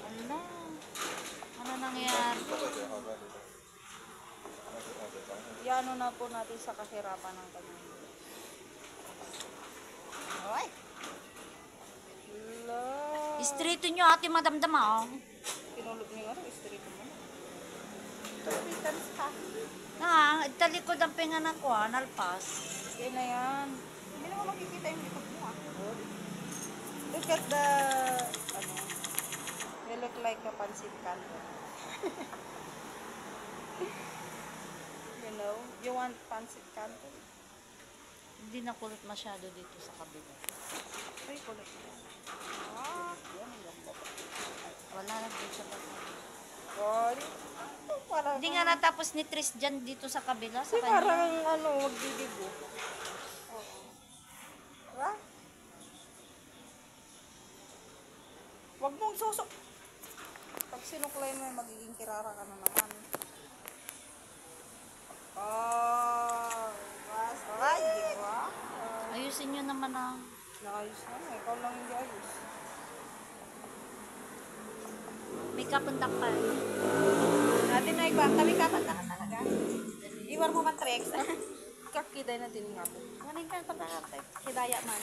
Ano? Ano nangyari? Iano na po natin sa kahirapan ng kanyang. Ay! Istrito nyo ate madamdam ah. Pinulog niyo nga rin, istrito mo. Tapitans ka. Talikod ang pinganan ko nalpas. Yan na yan. Hindi naman makikita yung likod mo Look at the, you look like a pancit canton. You know, you want pancit canton? Hindi na kulot masyado dito sa kabila. Ay, kulot yan. Yan ang ganda. Wala lang dito sa kabila. Hindi nga natapos ni Tris dyan dito sa kabila. Sa kanya. Parang magdidibo. Oo. Diba? Huwag mong susok. Pag sinuklay mo, magiging kirara ka na naman. Ay, di ba? Ayusin nyo naman Naayos na. Ikaw lang hindi ayos. May kapuntak pa. Natin na iba. Kami kapuntak ka talaga. Iwar mo man treks. Kakiday na din nga po. Maning ka pa hidaya man.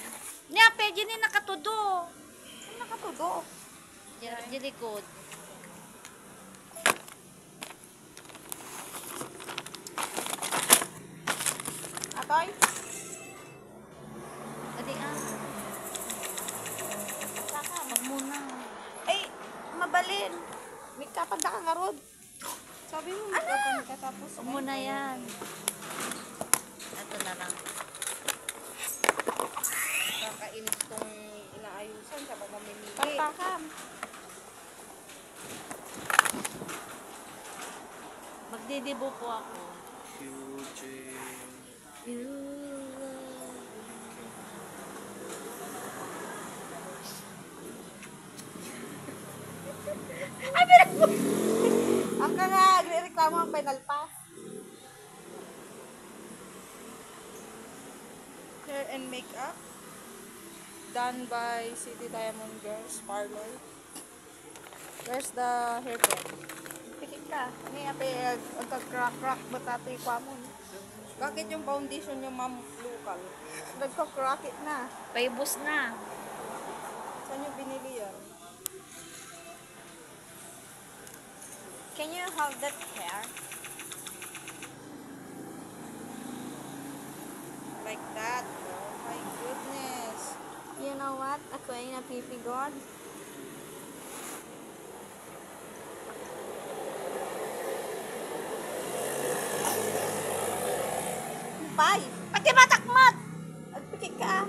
Niya, pwede ni nakatudo. Nakatudo. Di likod. Atoy? Adi Saka, wag muna. Ay, mabalin. May kapanda ka nga rod. Sabi mo, may kapanda ka tapos. Wag muna yan. Ito na lang. Kakainis tong inaayusan sa pamamimili. Pagpakam. Magdidibo po ako. Ay, pero ang reklamo ang final pass. Hair and makeup done by City Diamond Girls Parlor. Where's the hair pen? Pikit ka. Ni ape agka-crack ba tato yung kwamon? Bakit yung foundation yung ma'am local? Nagka-crack it na. Paibos na. Saan yung binili yan? Can you hold that hair? Like that. Oh my goodness. You know what? Ako ay napipigod. Pay! Pati matakmat! Agpikik ka.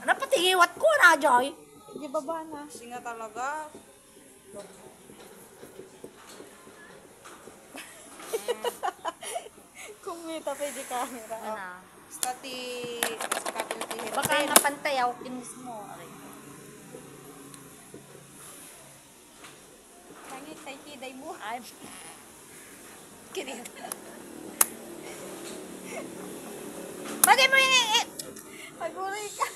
Ano pati hiwat ko na, Joy? Hindi baba na. Hindi nga talaga. Kumita pa yung camera. Ano? Stati hirap. Baka nga pantayaw, kinis mo. Langit, tay kiday mo. Ay, kinis. Bakit mo yung Aguray ka.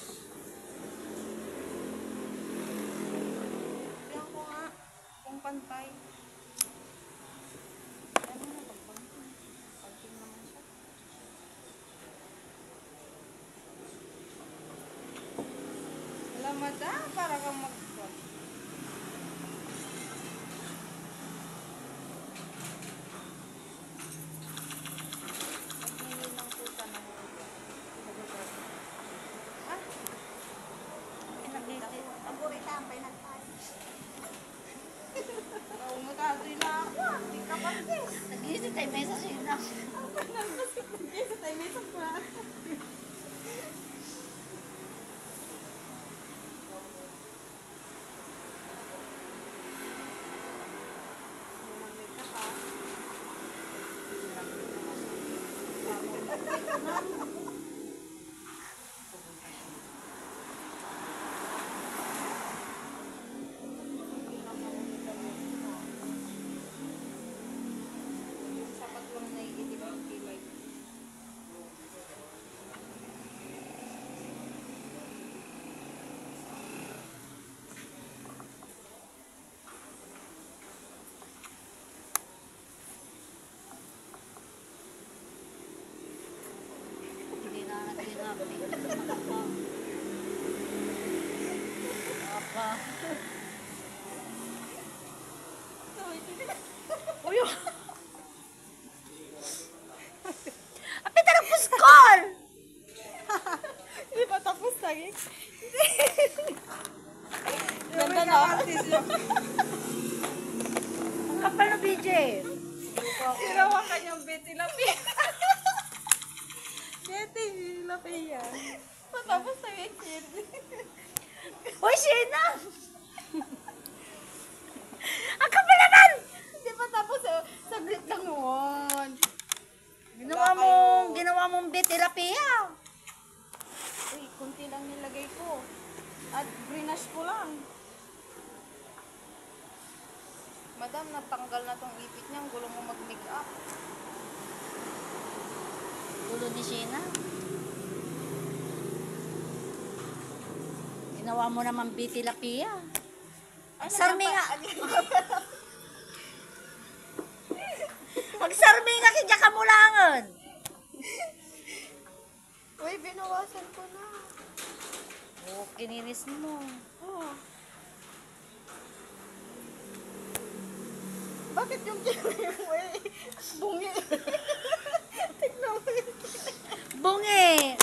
Tignan ko nga. Kung pantay. Ano na pagpantay? Pagpantay naman siya. Alamat para kang mag-spot. Nag-iisip tayo may sasyo na. Nag-iisip tayo may sasyo na. Uy, api tarang puskol! Hindi pa tapos lagi. Ganda na. Ang kapal na BJ. Ginawa kanyang Betty Lapia. Betty Lapia. Patapos na yung kid. Uy, Shena! Ang kapal naman! Hindi pa tapos. Saglit lang yun. Ginawa mong bitilapia. Uy, kunti lang nilagay ko. At grenache ko lang. Madam, natanggal na tong ipit niya. Ang gulo mo mag-make up. Gulo ni Shena. Ginawa mo naman bitilapia. Sarmi nga. Magsarmi nga kidya kamulangan. Uy, binawasan ko na. Oh, kininis mo. Oh. Bakit yung kinay mo eh? Bungi. Tignan mo yun. Bungi!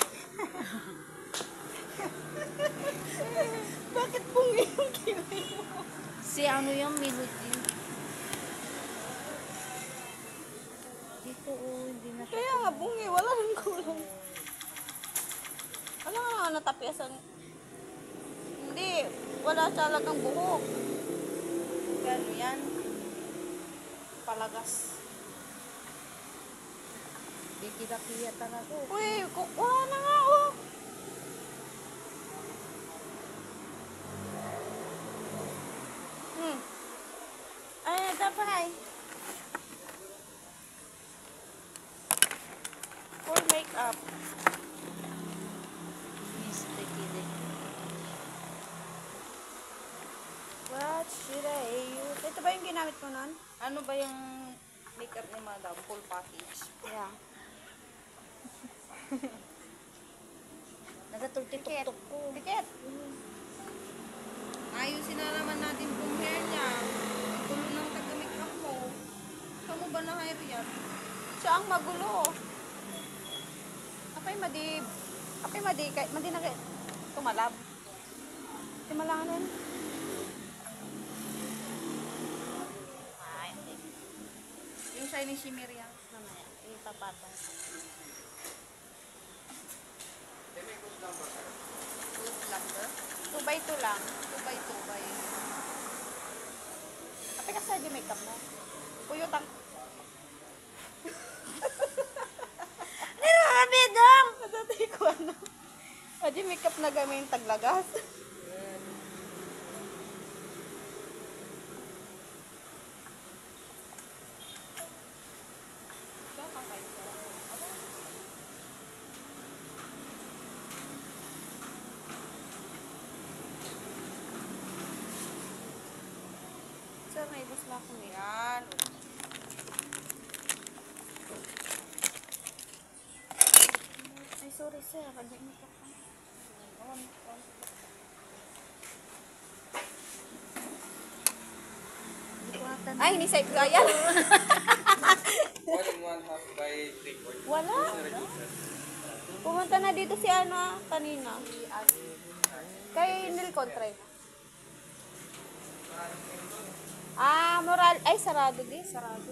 Bakit bungi yung kinay mo? Si ano yung melody? Dito hindi na. Kaya nga bungi, wala nang kulang. Wala nga natapiasan. Hindi, wala talagang buhok. Gano yan? Palagas. Bitilapia talaga. Uy, wala na nga oh. Ay, tapay. For makeup. Miss Tequila. What should I use? Ito ba yung ginamit ko nun? Ano ba yung makeup ni Madam? Full package. Yeah. Nagatulti-tuk-tuk ko. Tiket. Ayusin na naman natin kung hair niya. Ang gulo ng taga-makeup mo. Saan mo ba na-hire yan? Siya ang magulo. Apay madi na kay tumalab. Tumalangan. Ay, hindi. Yung shiny shimmer yan. Mamaya, ipapatong. 2 by 2 lang. 2 by 2 by. Apay ka sa di makeup mo. Puyotang. Nirarabidam! Natatay ko ano. Adi makeup na gamay yung taglagas. Sir, may bus na ako yan. Ay, sorry sir. Kanya makeup ka. Ay, ni-save ka yan. 1 1/2 by 3/4. Wala. Pumunta na dito si ano kanina. Kay Nilcon, try mo. Ah, moral. Ay, sarado di. Sarado.